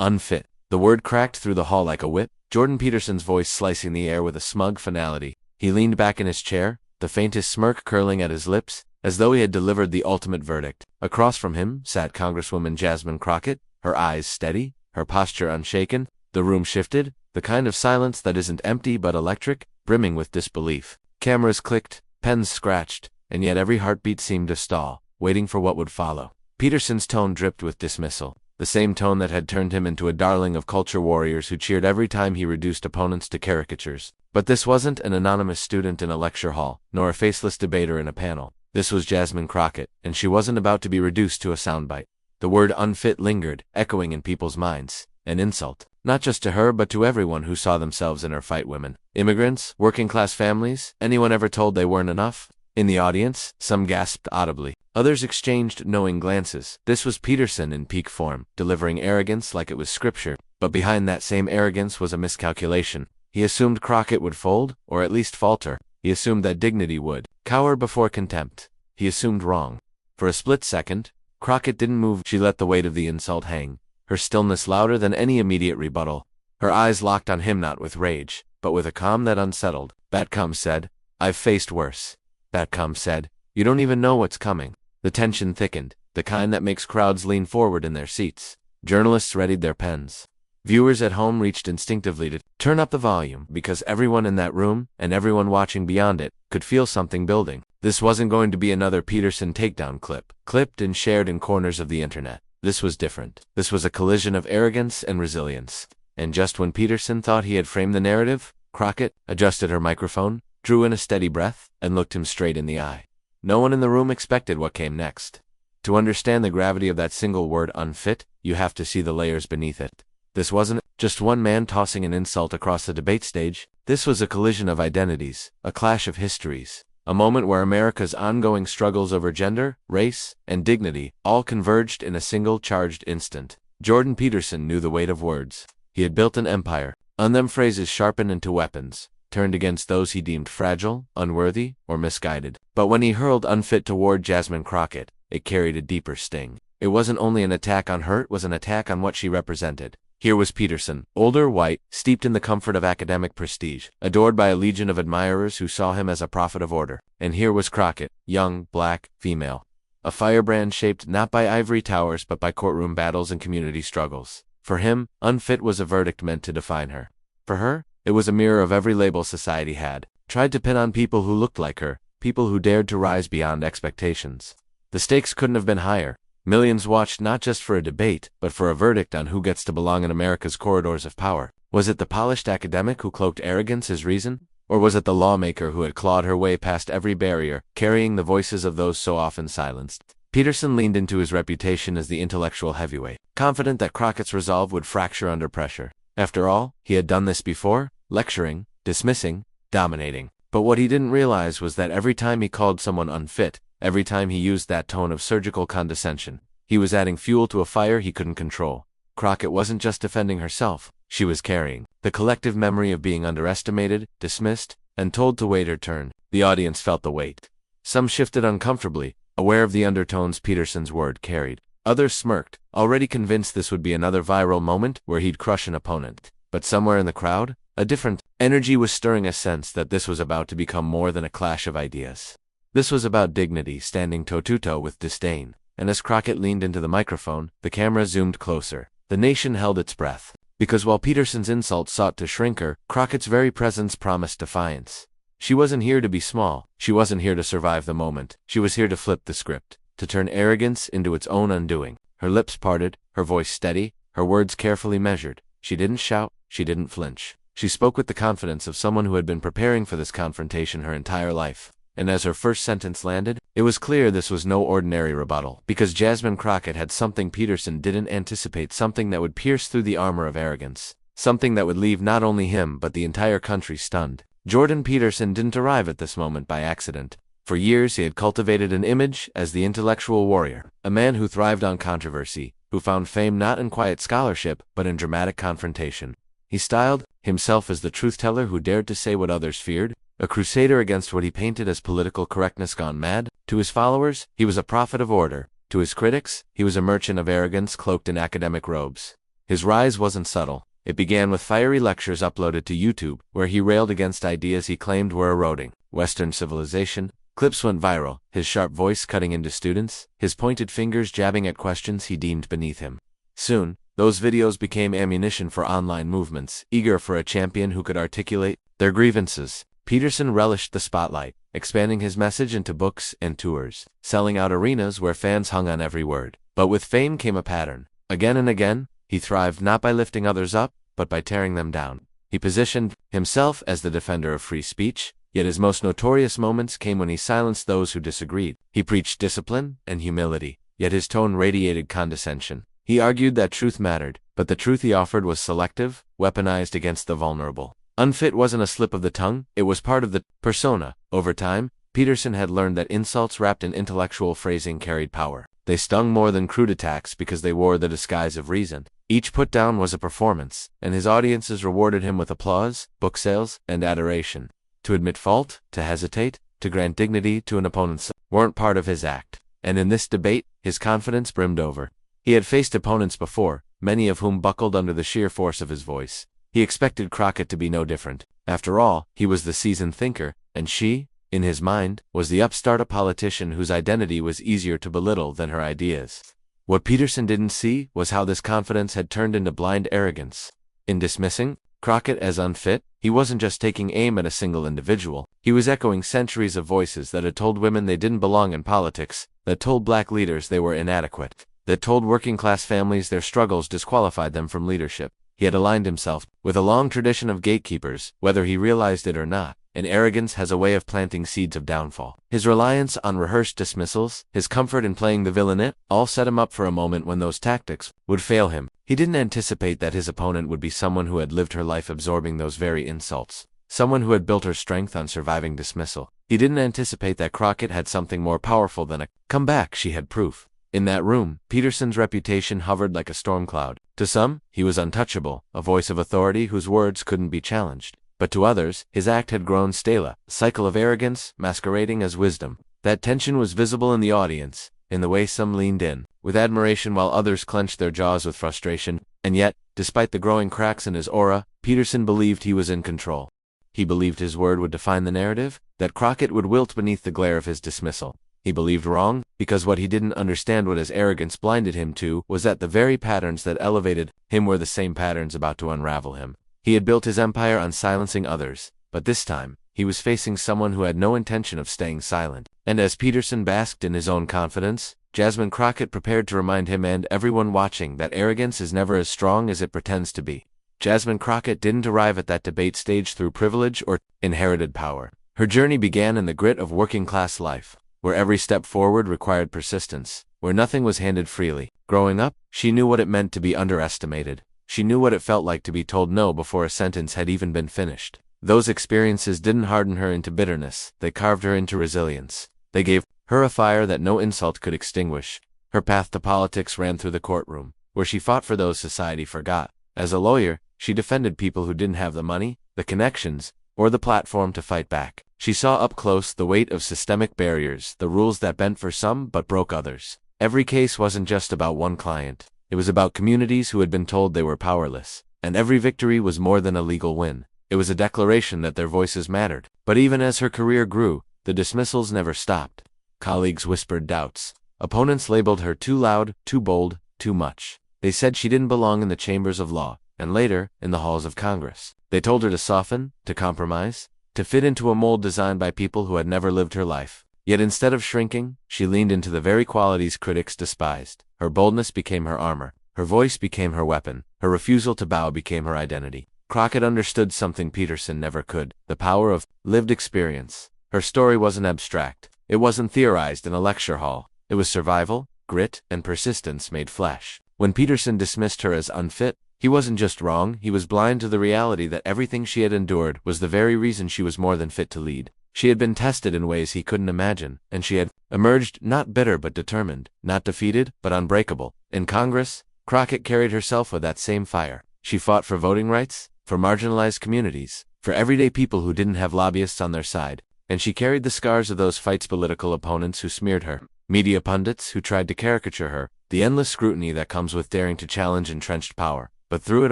Unfit. The word cracked through the hall like a whip, Jordan Peterson's voice slicing the air with a smug finality. He leaned back in his chair, the faintest smirk curling at his lips, as though he had delivered the ultimate verdict. Across from him sat Congresswoman Jasmine Crockett, her eyes steady, her posture unshaken. The room shifted, the kind of silence that isn't empty but electric, brimming with disbelief. Cameras clicked, pens scratched, and yet every heartbeat seemed to stall, waiting for what would follow. Peterson's tone dripped with dismissal, the same tone that had turned him into a darling of culture warriors who cheered every time he reduced opponents to caricatures. But this wasn't an anonymous student in a lecture hall, nor a faceless debater in a panel. This was Jasmine Crockett, and she wasn't about to be reduced to a soundbite. The word unfit lingered, echoing in people's minds. An insult. Not just to her but to everyone who saw themselves in her fight. Women, immigrants, working-class families, anyone ever told they weren't enough? In the audience, some gasped audibly. Others exchanged knowing glances. This was Peterson in peak form, delivering arrogance like it was scripture. But behind that same arrogance was a miscalculation. He assumed Crockett would fold, or at least falter. He assumed that dignity would cower before contempt. He assumed wrong. For a split second, Crockett didn't move. She let the weight of the insult hang, her stillness louder than any immediate rebuttal. Her eyes locked on him not with rage, but with a calm that unsettled. That calm said, "I've faced worse." That calm said, "You don't even know what's coming." The tension thickened, the kind that makes crowds lean forward in their seats. Journalists readied their pens. Viewers at home reached instinctively to turn up the volume, because everyone in that room, and everyone watching beyond it, could feel something building. This wasn't going to be another Peterson takedown clip, clipped and shared in corners of the internet. This was different. This was a collision of arrogance and resilience. And just when Peterson thought he had framed the narrative, Crockett adjusted her microphone, drew in a steady breath, and looked him straight in the eye. No one in the room expected what came next. To understand the gravity of that single word unfit, you have to see the layers beneath it. This wasn't just one man tossing an insult across the debate stage. This was a collision of identities, a clash of histories, a moment where America's ongoing struggles over gender, race, and dignity all converged in a single charged instant. Jordan Peterson knew the weight of words. He had built an empire, on them phrases sharpened into weapons, turned against those he deemed fragile, unworthy, or misguided. But when he hurled unfit toward Jasmine Crockett, it carried a deeper sting. It wasn't only an attack on her, it was an attack on what she represented. Here was Peterson, older, white, steeped in the comfort of academic prestige, adored by a legion of admirers who saw him as a prophet of order. And here was Crockett, young, black, female. A firebrand shaped not by ivory towers but by courtroom battles and community struggles. For him, unfit was a verdict meant to define her. For her, it was a mirror of every label society had tried to pin on people who looked like her, people who dared to rise beyond expectations. The stakes couldn't have been higher. Millions watched not just for a debate, but for a verdict on who gets to belong in America's corridors of power. Was it the polished academic who cloaked arrogance as reason? Or was it the lawmaker who had clawed her way past every barrier, carrying the voices of those so often silenced? Peterson leaned into his reputation as the intellectual heavyweight, confident that Crockett's resolve would fracture under pressure. After all, he had done this before, lecturing, dismissing, dominating. But what he didn't realize was that every time he called someone unfit, every time he used that tone of surgical condescension, he was adding fuel to a fire he couldn't control. Crockett wasn't just defending herself, she was carrying the collective memory of being underestimated, dismissed, and told to wait her turn. The audience felt the weight. Some shifted uncomfortably, aware of the undertones Peterson's word carried. Others smirked, already convinced this would be another viral moment where he'd crush an opponent. But somewhere in the crowd, a different energy was stirring, a sense that this was about to become more than a clash of ideas. This was about dignity standing toe-to-toe with disdain. And as Crockett leaned into the microphone, the camera zoomed closer. The nation held its breath. Because while Peterson's insult sought to shrink her, Crockett's very presence promised defiance. She wasn't here to be small. She wasn't here to survive the moment. She was here to flip the script, to turn arrogance into its own undoing. Her lips parted, her voice steady, her words carefully measured. She didn't shout, she didn't flinch. She spoke with the confidence of someone who had been preparing for this confrontation her entire life. And as her first sentence landed, it was clear this was no ordinary rebuttal, because Jasmine Crockett had something Peterson didn't anticipate, something that would pierce through the armor of arrogance, something that would leave not only him but the entire country stunned. Jordan Peterson didn't arrive at this moment by accident. For years he had cultivated an image as the intellectual warrior, a man who thrived on controversy, who found fame not in quiet scholarship but in dramatic confrontation. He styled himself as the truth-teller who dared to say what others feared, a crusader against what he painted as political correctness gone mad. To his followers, he was a prophet of order. To his critics, he was a merchant of arrogance cloaked in academic robes. His rise wasn't subtle. It began with fiery lectures uploaded to YouTube, where he railed against ideas he claimed were eroding Western civilization. Clips went viral, his sharp voice cutting into students, his pointed fingers jabbing at questions he deemed beneath him. Soon, those videos became ammunition for online movements, eager for a champion who could articulate their grievances. Peterson relished the spotlight, expanding his message into books and tours, selling out arenas where fans hung on every word. But with fame came a pattern. Again and again, he thrived not by lifting others up, but by tearing them down. He positioned himself as the defender of free speech, yet his most notorious moments came when he silenced those who disagreed. He preached discipline and humility, yet his tone radiated condescension. He argued that truth mattered, but the truth he offered was selective, weaponized against the vulnerable. Unfit wasn't a slip of the tongue, it was part of the persona. Over time, Peterson had learned that insults wrapped in intellectual phrasing carried power. They stung more than crude attacks because they wore the disguise of reason. Each put-down was a performance, and his audiences rewarded him with applause, book sales, and adoration. To admit fault, to hesitate, to grant dignity to an opponent weren't part of his act. And in this debate, his confidence brimmed over. He had faced opponents before, many of whom buckled under the sheer force of his voice. He expected Crockett to be no different. After all, he was the seasoned thinker, and she, in his mind, was the upstart politician whose identity was easier to belittle than her ideas. What Peterson didn't see was how this confidence had turned into blind arrogance. In dismissing Crockett as unfit, he wasn't just taking aim at a single individual. He was echoing centuries of voices that had told women they didn't belong in politics, that told black leaders they were inadequate, that told working-class families their struggles disqualified them from leadership. He had aligned himself with a long tradition of gatekeepers, whether he realized it or not, and arrogance has a way of planting seeds of downfall. His reliance on rehearsed dismissals, his comfort in playing the villainette, all set him up for a moment when those tactics would fail him. He didn't anticipate that his opponent would be someone who had lived her life absorbing those very insults, someone who had built her strength on surviving dismissal. He didn't anticipate that Crockett had something more powerful than a comeback. She had proof. In that room, Peterson's reputation hovered like a storm cloud. To some, he was untouchable, a voice of authority whose words couldn't be challenged. But to others, his act had grown stale, a cycle of arrogance, masquerading as wisdom. That tension was visible in the audience, in the way some leaned in with admiration while others clenched their jaws with frustration. And yet, despite the growing cracks in his aura, Peterson believed he was in control. He believed his word would define the narrative, that Crockett would wilt beneath the glare of his dismissal. He believed wrong, because what he didn't understand, what his arrogance blinded him to, was that the very patterns that elevated him were the same patterns about to unravel him. He had built his empire on silencing others, but this time, he was facing someone who had no intention of staying silent. And as Peterson basked in his own confidence, Jasmine Crockett prepared to remind him and everyone watching that arrogance is never as strong as it pretends to be. Jasmine Crockett didn't arrive at that debate stage through privilege or inherited power. Her journey began in the grit of working-class life, where every step forward required persistence, where nothing was handed freely. Growing up, she knew what it meant to be underestimated. She knew what it felt like to be told no before a sentence had even been finished. Those experiences didn't harden her into bitterness, they carved her into resilience. They gave her a fire that no insult could extinguish. Her path to politics ran through the courtroom, where she fought for those society forgot. As a lawyer, she defended people who didn't have the money, the connections, or the platform to fight back. She saw up close the weight of systemic barriers, the rules that bent for some but broke others. Every case wasn't just about one client. It was about communities who had been told they were powerless. And every victory was more than a legal win. It was a declaration that their voices mattered. But even as her career grew, the dismissals never stopped. Colleagues whispered doubts. Opponents labeled her too loud, too bold, too much. They said she didn't belong in the chambers of law, and later, in the halls of Congress. They told her to soften, to compromise, to fit into a mold designed by people who had never lived her life. Yet instead of shrinking, she leaned into the very qualities critics despised. Her boldness became her armor. Her voice became her weapon. Her refusal to bow became her identity. Crockett understood something Peterson never could, the power of lived experience. Her story wasn't abstract. It wasn't theorized in a lecture hall. It was survival, grit, and persistence made flesh. When Peterson dismissed her as unfit, he wasn't just wrong, he was blind to the reality that everything she had endured was the very reason she was more than fit to lead. She had been tested in ways he couldn't imagine, and she had emerged not bitter but determined, not defeated but unbreakable. In Congress, Crockett carried herself with that same fire. She fought for voting rights, for marginalized communities, for everyday people who didn't have lobbyists on their side. And she carried the scars of those fights, political opponents who smeared her, media pundits who tried to caricature her, the endless scrutiny that comes with daring to challenge entrenched power. But through it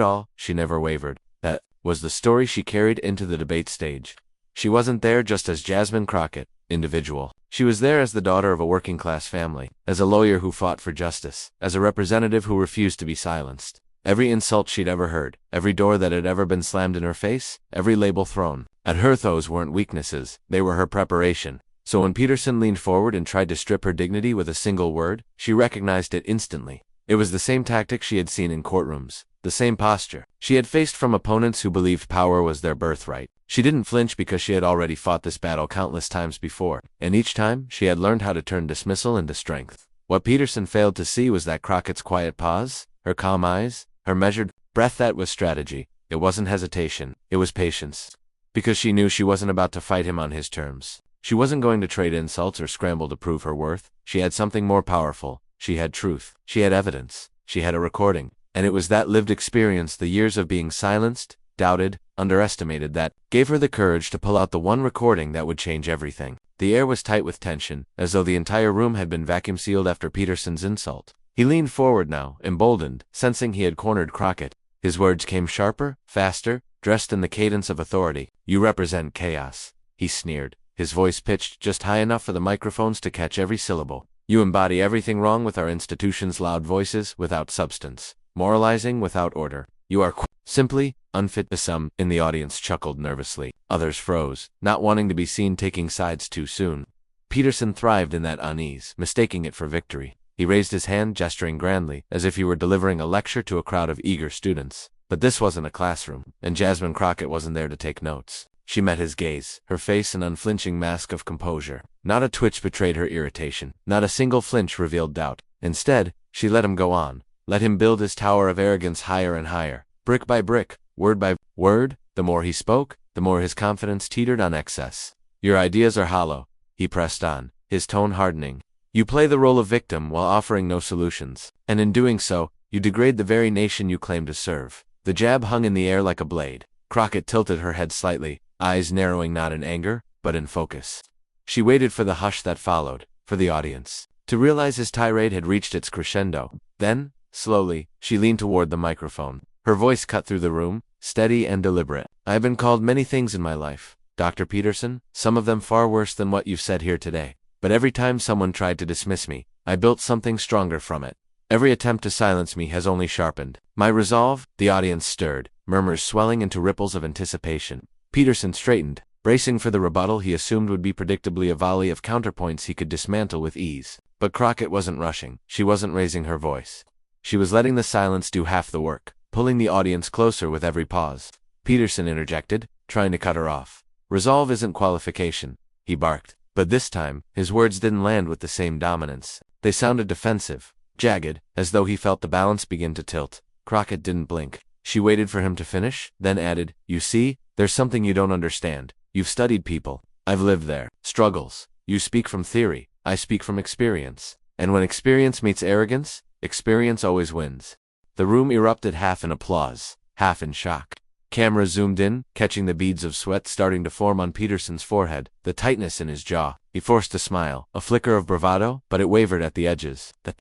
all, she never wavered. That was the story she carried into the debate stage. She wasn't there just as Jasmine Crockett, individual. She was there as the daughter of a working-class family, as a lawyer who fought for justice, as a representative who refused to be silenced. Every insult she'd ever heard, every door that had ever been slammed in her face, every label thrown at her, those weren't weaknesses, they were her preparation. So when Peterson leaned forward and tried to strip her dignity with a single word, she recognized it instantly. It was the same tactic she had seen in courtrooms, the same posture she had faced from opponents who believed power was their birthright. She didn't flinch because she had already fought this battle countless times before, and each time she had learned how to turn dismissal into strength. What Peterson failed to see was that Crockett's quiet pause, her calm eyes, her measured breath. That was strategy. It wasn't hesitation, it was patience. Because she knew she wasn't about to fight him on his terms. She wasn't going to trade insults or scramble to prove her worth. She had something more powerful. She had truth. She had evidence. She had a recording. And it was that lived experience, the years of being silenced, doubted, underestimated, that gave her the courage to pull out the one recording that would change everything. The air was tight with tension, as though the entire room had been vacuum-sealed after Peterson's insult. He leaned forward now, emboldened, sensing he had cornered Crockett. His words came sharper, faster, dressed in the cadence of authority. "You represent chaos," he sneered, his voice pitched just high enough for the microphones to catch every syllable. "You embody everything wrong with our institution's loud voices, without substance, moralizing without order. You are simply unfit." Some in the audience chuckled nervously. Others froze, not wanting to be seen taking sides too soon. Peterson thrived in that unease, mistaking it for victory. He raised his hand, gesturing grandly, as if he were delivering a lecture to a crowd of eager students. But this wasn't a classroom, and Jasmine Crockett wasn't there to take notes. She met his gaze, her face an unflinching mask of composure. Not a twitch betrayed her irritation, not a single flinch revealed doubt. Instead, she let him go on, let him build his tower of arrogance higher and higher. Brick by brick, word by word, the more he spoke, the more his confidence teetered on excess. "Your ideas are hollow," he pressed on, his tone hardening. "You play the role of victim while offering no solutions, and in doing so, you degrade the very nation you claim to serve." The jab hung in the air like a blade. Crockett tilted her head slightly, eyes narrowing not in anger, but in focus. She waited for the hush that followed, for the audience to realize his tirade had reached its crescendo. Then, slowly, she leaned toward the microphone. Her voice cut through the room, steady and deliberate. "I have been called many things in my life, Dr. Peterson, some of them far worse than what you've said here today. But every time someone tried to dismiss me, I built something stronger from it. Every attempt to silence me has only sharpened my resolve." The audience stirred, murmurs swelling into ripples of anticipation. Peterson straightened, bracing for the rebuttal he assumed would be predictably a volley of counterpoints he could dismantle with ease. But Crockett wasn't rushing. She wasn't raising her voice. She was letting the silence do half the work, pulling the audience closer with every pause. Peterson interjected, trying to cut her off. "Resolve isn't qualification," he barked. But this time, his words didn't land with the same dominance. They sounded defensive, jagged, as though he felt the balance begin to tilt. Crockett didn't blink. She waited for him to finish, then added, "You see, there's something you don't understand. You've studied people. I've lived their struggles. You speak from theory. I speak from experience. And when experience meets arrogance, experience always wins." The room erupted, half in applause, half in shock. Cameras zoomed in, catching the beads of sweat starting to form on Peterson's forehead, the tightness in his jaw. He forced a smile, a flicker of bravado, but it wavered at the edges. The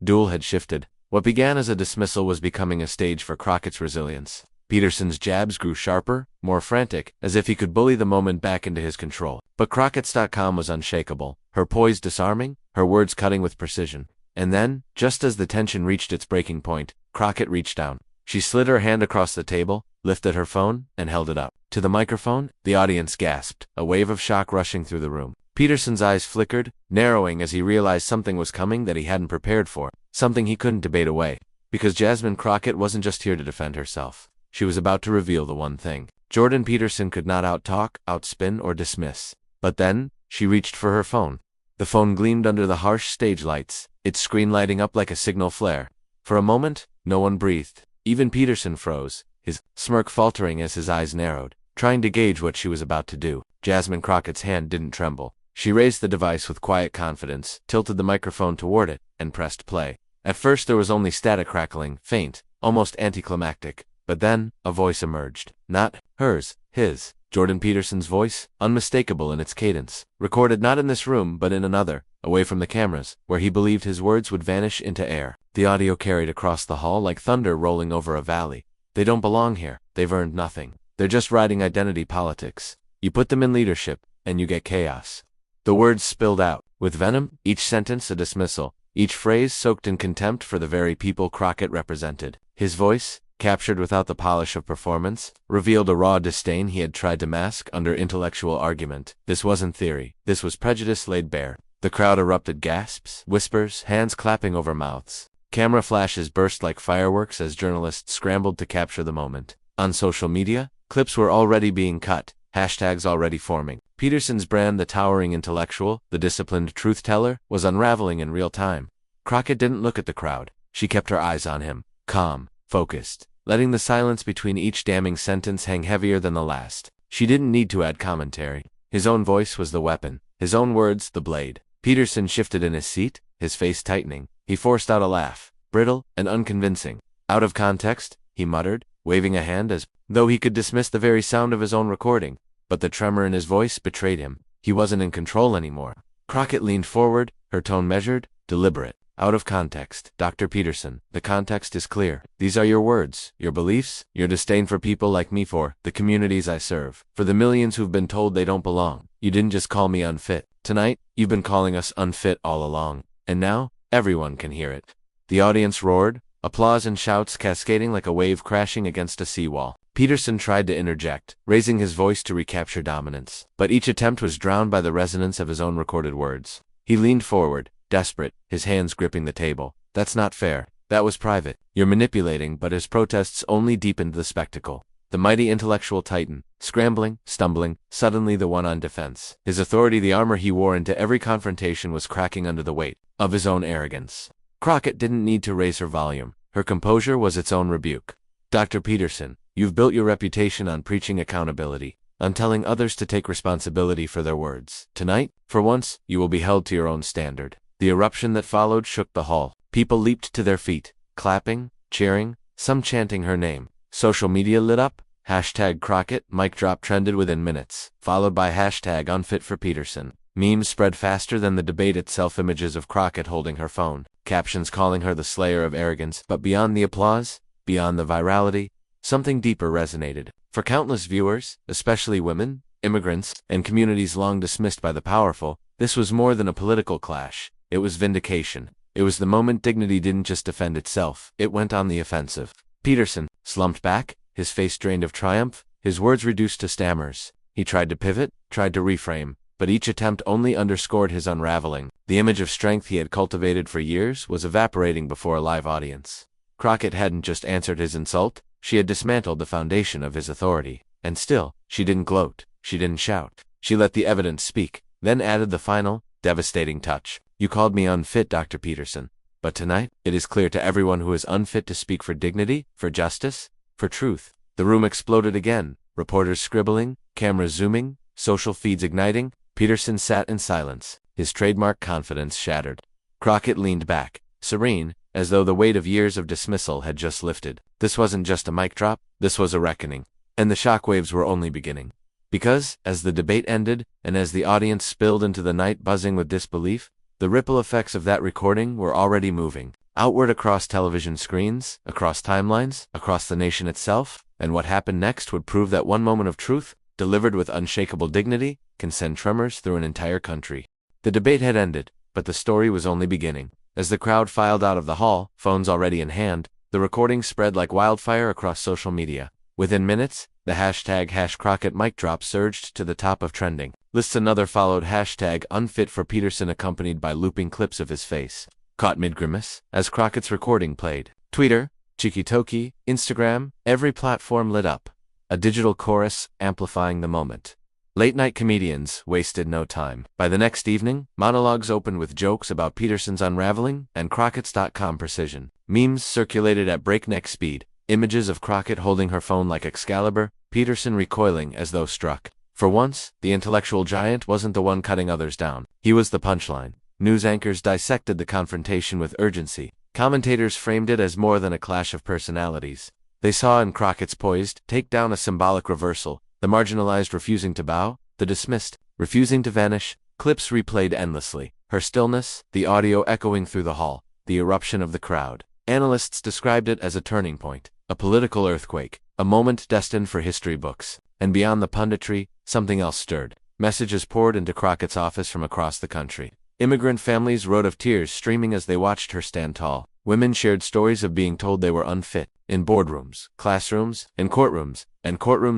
duel had shifted. What began as a dismissal was becoming a stage for Crockett's resilience. Peterson's jabs grew sharper, more frantic, as if he could bully the moment back into his control. But Crockett's calm was unshakable, her poise disarming, her words cutting with precision. And then, just as the tension reached its breaking point, Crockett reached down. She slid her hand across the table, lifted her phone, and held it up to the microphone. The audience gasped, a wave of shock rushing through the room. Peterson's eyes flickered, narrowing as he realized something was coming that he hadn't prepared for, something he couldn't debate away. Because Jasmine Crockett wasn't just here to defend herself. She was about to reveal the one thing Jordan Peterson could not outtalk, outspin, or dismiss. But then, she reached for her phone. The phone gleamed under the harsh stage lights, its screen lighting up like a signal flare. For a moment, no one breathed. Even Peterson froze, his smirk faltering as his eyes narrowed, trying to gauge what she was about to do. Jasmine Crockett's hand didn't tremble. She raised the device with quiet confidence, tilted the microphone toward it, and pressed play. At first there was only static crackling, faint, almost anticlimactic. But then, a voice emerged. Not hers, his. Jordan Peterson's voice, unmistakable in its cadence, recorded not in this room but in another, away from the cameras, where he believed his words would vanish into air. The audio carried across the hall like thunder rolling over a valley. They don't belong here. They've earned nothing. They're just riding identity politics. You put them in leadership, and you get chaos. The words spilled out, with venom, each sentence a dismissal, each phrase soaked in contempt for the very people Crockett represented. His voice, captured without the polish of performance, revealed a raw disdain he had tried to mask under intellectual argument. This wasn't theory. This was prejudice laid bare. The crowd erupted gasps, whispers, hands clapping over mouths. Camera flashes burst like fireworks as journalists scrambled to capture the moment. On social media, clips were already being cut, hashtags already forming. Peterson's brand, the towering intellectual, the disciplined truth-teller, was unraveling in real time. Crockett didn't look at the crowd. She kept her eyes on him, calm, focused, letting the silence between each damning sentence hang heavier than the last. She didn't need to add commentary. His own voice was the weapon, his own words the blade. Peterson shifted in his seat, his face tightening. He forced out a laugh, brittle and unconvincing. Out of context, he muttered, waving a hand as though he could dismiss the very sound of his own recording. But the tremor in his voice betrayed him. He wasn't in control anymore. Crockett leaned forward, her tone measured, deliberate. Out of context, Dr. Peterson, the context is clear. These are your words, your beliefs, your disdain for people like me, for the communities I serve, for the millions who've been told they don't belong. You didn't just call me unfit. Tonight, you've been calling us unfit all along. And now, everyone can hear it. The audience roared, applause and shouts cascading like a wave crashing against a seawall. Peterson tried to interject, raising his voice to recapture dominance, but each attempt was drowned by the resonance of his own recorded words. He leaned forward, desperate, his hands gripping the table. That's not fair. That was private. You're manipulating, but his protests only deepened the spectacle. The mighty intellectual titan, scrambling, stumbling, suddenly the one on defense. His authority, the armor he wore into every confrontation, was cracking under the weight of his own arrogance. Crockett didn't need to raise her volume. Her composure was its own rebuke. Dr. Peterson, you've built your reputation on preaching accountability, on telling others to take responsibility for their words. Tonight, for once, you will be held to your own standard. The eruption that followed shook the hall. People leaped to their feet, clapping, cheering, some chanting her name. Social media lit up. Hashtag Crockett mic drop trended within minutes, followed by hashtag unfit for Peterson. Memes spread faster than the debate itself, images of Crockett holding her phone, captions calling her the slayer of arrogance. But beyond the applause, beyond the virality, something deeper resonated. For countless viewers, especially women, immigrants, and communities long dismissed by the powerful, this was more than a political clash. It was vindication. It was the moment dignity didn't just defend itself, it went on the offensive. Peterson slumped back, his face drained of triumph, his words reduced to stammers. He tried to pivot, tried to reframe, but each attempt only underscored his unraveling. The image of strength he had cultivated for years was evaporating before a live audience. Crockett hadn't just answered his insult, she had dismantled the foundation of his authority. And still, she didn't gloat, she didn't shout. She let the evidence speak, then added the final, devastating touch. You called me unfit, Dr. Peterson. But tonight, it is clear to everyone who is unfit to speak for dignity, for justice, for truth. The room exploded again, reporters scribbling, cameras zooming, social feeds igniting. Peterson sat in silence, his trademark confidence shattered. Crockett leaned back, serene, as though the weight of years of dismissal had just lifted. This wasn't just a mic drop, this was a reckoning. And the shockwaves were only beginning. Because, as the debate ended, and as the audience spilled into the night buzzing with disbelief, the ripple effects of that recording were already moving, outward across television screens, across timelines, across the nation itself. And what happened next would prove that one moment of truth, delivered with unshakable dignity, can send tremors through an entire country. The debate had ended, but the story was only beginning. As the crowd filed out of the hall, phones already in hand, the recording spread like wildfire across social media. Within minutes, the hashtag #Crockett mic drop surged to the top of trending. Lists another followed, hashtag unfit for Peterson, accompanied by looping clips of his face, caught mid-grimace, as Crockett's recording played. Twitter, Chikitoki, Instagram, every platform lit up. A digital chorus amplifying the moment. Late-night comedians wasted no time. By the next evening, monologues opened with jokes about Peterson's unraveling and Crockett's.com precision. Memes circulated at breakneck speed. Images of Crockett holding her phone like Excalibur, Peterson recoiling as though struck. For once, the intellectual giant wasn't the one cutting others down. He was the punchline. News anchors dissected the confrontation with urgency. Commentators framed it as more than a clash of personalities. They saw in Crockett's poised takedown a symbolic reversal, the marginalized refusing to bow, the dismissed refusing to vanish. Clips replayed endlessly, her stillness, the audio echoing through the hall, the eruption of the crowd. Analysts described it as a turning point, a political earthquake, a moment destined for history books. And beyond the punditry, something else stirred. Messages poured into Crockett's office from across the country. Immigrant families wrote of tears streaming as they watched her stand tall. Women shared stories of being told they were unfit, in boardrooms, classrooms, in courtrooms,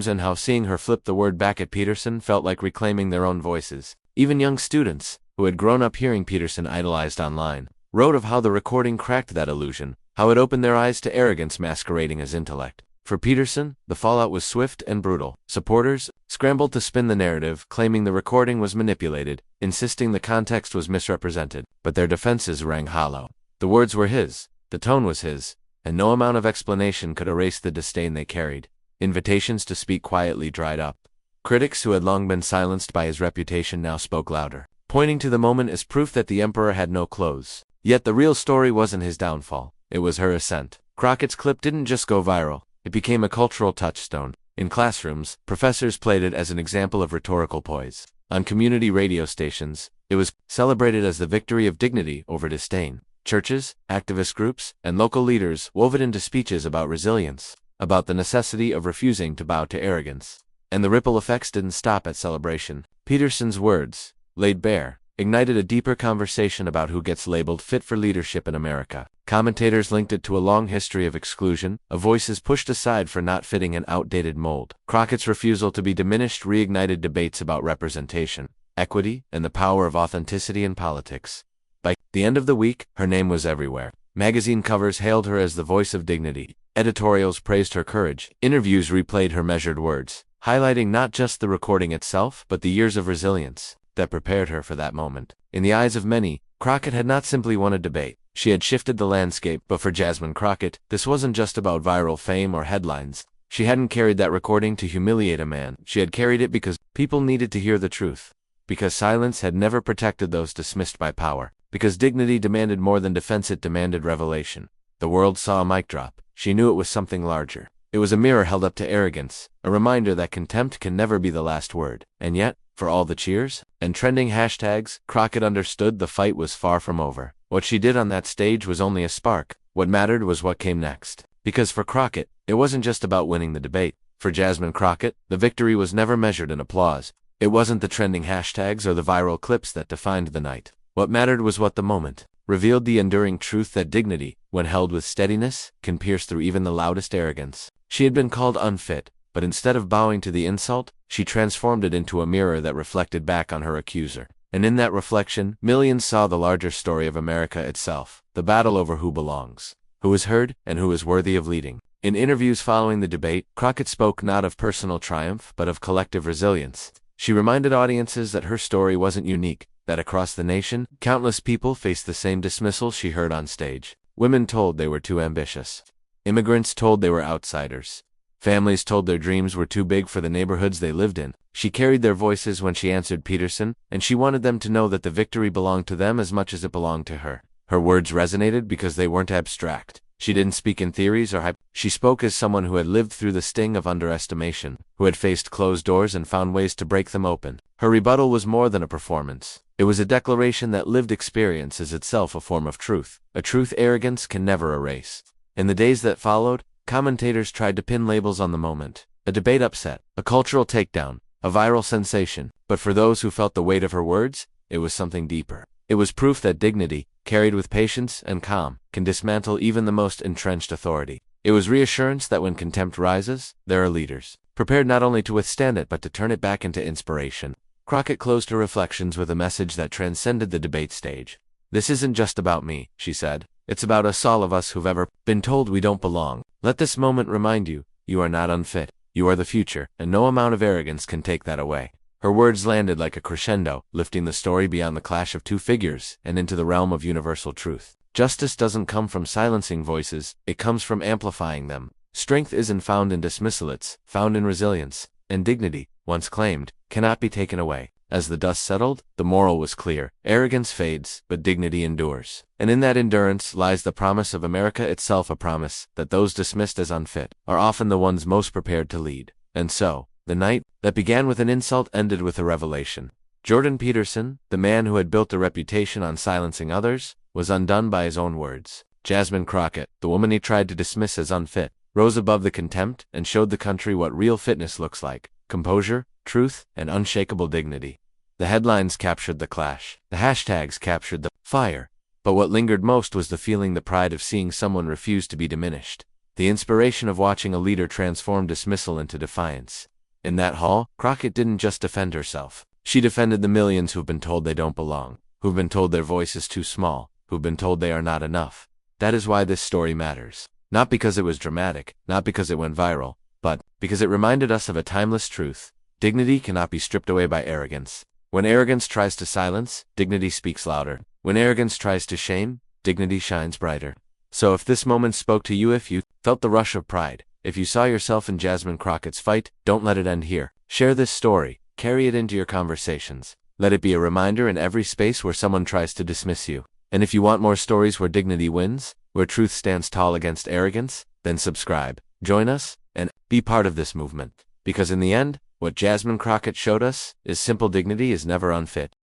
and how seeing her flip the word back at Peterson felt like reclaiming their own voices. Even young students, who had grown up hearing Peterson idolized online, wrote of how the recording cracked that illusion, how it opened their eyes to arrogance masquerading as intellect. For Peterson, the fallout was swift and brutal. Supporters scrambled to spin the narrative, claiming the recording was manipulated, insisting the context was misrepresented. But their defenses rang hollow. The words were his, the tone was his, and no amount of explanation could erase the disdain they carried. Invitations to speak quietly dried up. Critics who had long been silenced by his reputation now spoke louder, pointing to the moment as proof that the emperor had no clothes. Yet the real story wasn't his downfall, it was her ascent. Crockett's clip didn't just go viral. It became a cultural touchstone. In classrooms, professors played it as an example of rhetorical poise. On community radio stations, it was celebrated as the victory of dignity over disdain. Churches, activist groups, and local leaders wove it into speeches about resilience, about the necessity of refusing to bow to arrogance. And the ripple effects didn't stop at celebration. Peterson's words, laid bare, ignited a deeper conversation about who gets labeled fit for leadership in America. Commentators linked it to a long history of exclusion, of voices pushed aside for not fitting an outdated mold. Crockett's refusal to be diminished reignited debates about representation, equity, and the power of authenticity in politics. By the end of the week, her name was everywhere. Magazine covers hailed her as the voice of dignity. Editorials praised her courage. Interviews replayed her measured words, highlighting not just the recording itself, but the years of resilience that prepared her for that moment. In the eyes of many, Crockett had not simply won a debate. She had shifted the landscape, but for Jasmine Crockett, this wasn't just about viral fame or headlines. She hadn't carried that recording to humiliate a man. She had carried it because people needed to hear the truth. Because silence had never protected those dismissed by power. Because dignity demanded more than defense, it demanded revelation. The world saw a mic drop. She knew it was something larger. It was a mirror held up to arrogance, a reminder that contempt can never be the last word. And yet, for all the cheers and trending hashtags, Crockett understood the fight was far from over. What she did on that stage was only a spark. What mattered was what came next. Because for Crockett, it wasn't just about winning the debate. For Jasmine Crockett, the victory was never measured in applause. It wasn't the trending hashtags or the viral clips that defined the night. What mattered was what the moment revealed, the enduring truth that dignity, when held with steadiness, can pierce through even the loudest arrogance. She had been called unfit, but instead of bowing to the insult, she transformed it into a mirror that reflected back on her accuser. And in that reflection, millions saw the larger story of America itself, the battle over who belongs, who is heard, and who is worthy of leading. In interviews following the debate, Crockett spoke not of personal triumph, but of collective resilience. She reminded audiences that her story wasn't unique, that across the nation, countless people faced the same dismissal she heard on stage. Women told they were too ambitious. Immigrants told they were outsiders. Families told their dreams were too big for the neighborhoods they lived in. She carried their voices when she answered Peterson, and she wanted them to know that the victory belonged to them as much as it belonged to her. Her words resonated because they weren't abstract. She didn't speak in theories or hype. She spoke as someone who had lived through the sting of underestimation, who had faced closed doors and found ways to break them open. Her rebuttal was more than a performance. It was a declaration that lived experience is itself a form of truth, a truth arrogance can never erase. In the days that followed, commentators tried to pin labels on the moment. A debate upset, a cultural takedown, a viral sensation. But for those who felt the weight of her words, it was something deeper. It was proof that dignity, carried with patience and calm, can dismantle even the most entrenched authority. It was reassurance that when contempt rises, there are leaders, prepared not only to withstand it but to turn it back into inspiration. Crockett closed her reflections with a message that transcended the debate stage. "This isn't just about me," she said. "It's about all of us who've ever been told we don't belong. Let this moment remind you, you are not unfit. You are the future, and no amount of arrogance can take that away." Her words landed like a crescendo, lifting the story beyond the clash of two figures and into the realm of universal truth. Justice doesn't come from silencing voices, it comes from amplifying them. Strength isn't found in dismissal, it's found in resilience. And dignity, once claimed, cannot be taken away. As the dust settled, the moral was clear. Arrogance fades, but dignity endures. And in that endurance lies the promise of America itself, a promise that those dismissed as unfit are often the ones most prepared to lead. And so, the night that began with an insult ended with a revelation. Jordan Peterson, the man who had built a reputation on silencing others, was undone by his own words. Jasmine Crockett, the woman he tried to dismiss as unfit, rose above the contempt and showed the country what real fitness looks like: composure, truth, and unshakable dignity. The headlines captured the clash. The hashtags captured the fire. But what lingered most was the feeling, the pride of seeing someone refuse to be diminished. The inspiration of watching a leader transform dismissal into defiance. In that hall, Crockett didn't just defend herself. She defended the millions who've been told they don't belong, who've been told their voice is too small, who've been told they are not enough. That is why this story matters. Not because it was dramatic, not because it went viral, but because it reminded us of a timeless truth. Dignity cannot be stripped away by arrogance. When arrogance tries to silence, dignity speaks louder. When arrogance tries to shame, dignity shines brighter. So if this moment spoke to you, if you felt the rush of pride, if you saw yourself in Jasmine Crockett's fight, don't let it end here. Share this story. Carry it into your conversations. Let it be a reminder in every space where someone tries to dismiss you. And if you want more stories where dignity wins, where truth stands tall against arrogance, then subscribe, join us, and be part of this movement. Because in the end, what Jasmine Crockett showed us is simple: dignity is never unfit.